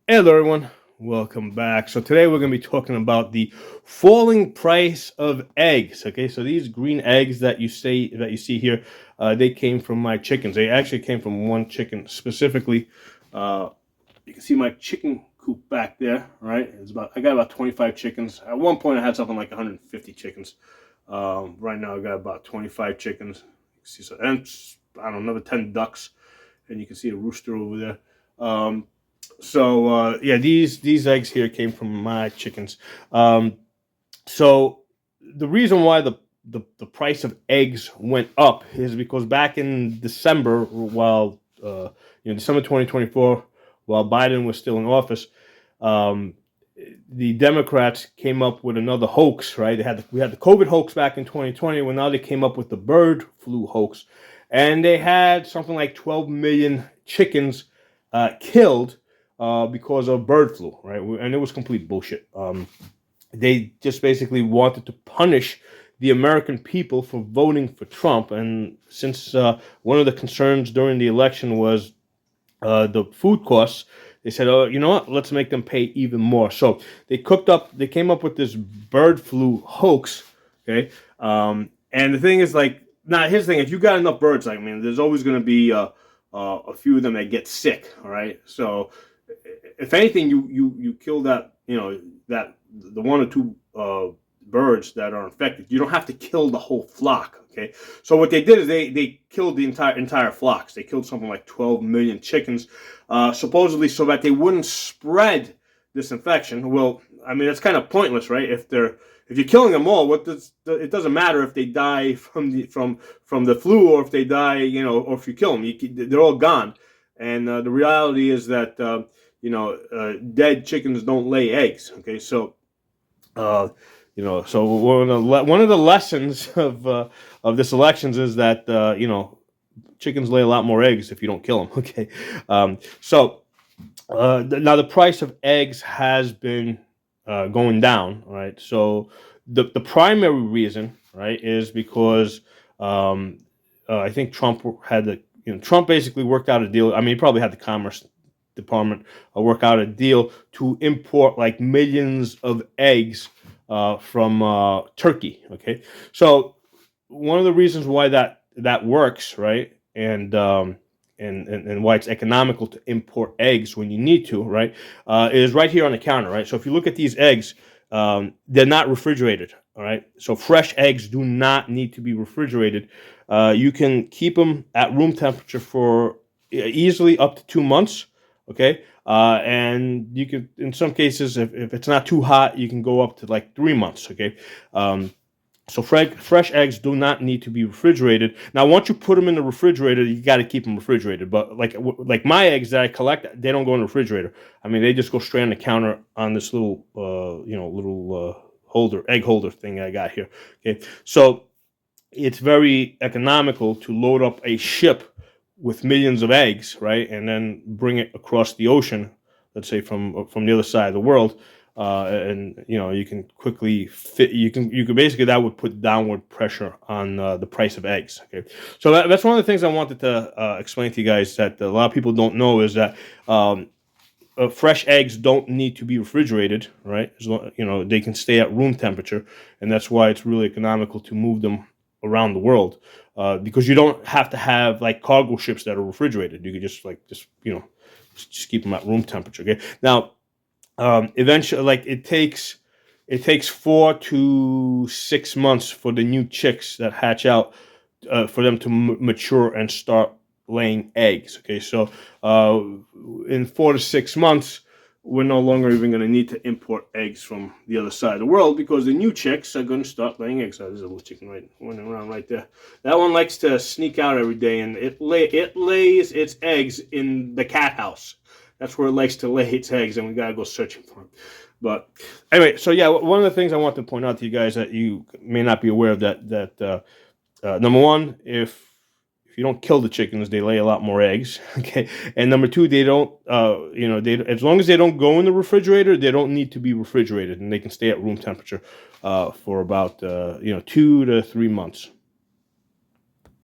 Hello, everyone. Welcome back. So today we're going to be talking about the falling price of eggs. Okay, so these green eggs that you see here, they came from my chickens. They actually came from one chicken specifically. You can see my chicken coop back there. Right, I got about 25 chickens. At one point, I had something like 150 chickens. Right now, I got about 25 chickens. You can see and I don't know, another 10 ducks, and you can see a rooster over there. Yeah, these eggs here came from my chickens. Um, so the reason why the price of eggs went up is because back in December, while December 2024, while Biden was still in office, um, the Democrats came up with another hoax. Right, we had the COVID hoax back in 2020. Well, now they came up with the bird flu hoax, and they had something like 12 million chickens killed because of bird flu, right? And it was complete bullshit. They just basically wanted to punish the American people for voting for Trump. And since one of the concerns during the election was the food costs, they said, "Oh, you know what? Let's make them pay even more." So they came up with this bird flu hoax. Okay, and the thing is, like, now here's the thing: if you got enough birds, like, I mean, there's always going to be a few of them that get sick. All right, so if anything, you kill that, that the one or two birds that are infected. You don't have to kill the whole flock. Okay, so what they did is they killed the entire flocks. They killed something like 12 million chickens, supposedly so that they wouldn't spread this infection. Well, I mean, it's kind of pointless, right? If you're killing them all, it doesn't matter if they die from the flu, or if they die, or if you kill them, they're all gone. And the reality is that dead chickens don't lay eggs. Okay, so so one of the lessons of this elections is that chickens lay a lot more eggs if you don't kill them. Okay, now the price of eggs has been going down. Right, so the primary reason, right, is because I think Trump Trump basically worked out a deal. I mean, he probably had the Commerce Department work out a deal to import like millions of eggs from Turkey. Okay, so one of the reasons why that works, right, and why it's economical to import eggs when you need to, right, is right here on the counter, right. So if you look at these eggs, they're not refrigerated. All right, so fresh eggs do not need to be refrigerated. You can keep them at room temperature for easily up to 2 months. Okay, and you can, in some cases, if it's not too hot, you can go up to like 3 months. Okay, so fresh eggs do not need to be refrigerated. Now, once you put them in the refrigerator, you got to keep them refrigerated. But like my eggs that I collect, they don't go in the refrigerator. I mean, they just go straight on the counter on this little egg holder thing I got here. Okay, so it's very economical to load up a ship with millions of eggs, right, and then bring it across the ocean, let's say from the other side of the world, and you can quickly fit. You can basically, that would put downward pressure on the price of eggs. Okay, so that's one of the things I wanted to explain to you guys that a lot of people don't know is that. Fresh eggs don't need to be refrigerated, right? They can stay at room temperature, and that's why it's really economical to move them around the world, because you don't have to have like cargo ships that are refrigerated. You could just keep them at room temperature. Okay. Now, eventually, like it takes 4 to 6 months for the new chicks that hatch out for them to mature and start laying eggs. Okay, so in 4 to 6 months, we're no longer even going to need to import eggs from the other side of the world, because the new chicks are going to start laying eggs. Oh, there's a little chicken running around right there. That one likes to sneak out every day, and it lays its eggs in the cat house. That's where it likes to lay its eggs, and we got to go searching for them. But anyway, so yeah, one of the things I want to point out to you guys that you may not be aware of, that number one, if you don't kill the chickens, they lay a lot more eggs. Okay, and number two, they don't, as long as they don't go in the refrigerator, they don't need to be refrigerated, and they can stay at room temperature for about 2 to 3 months.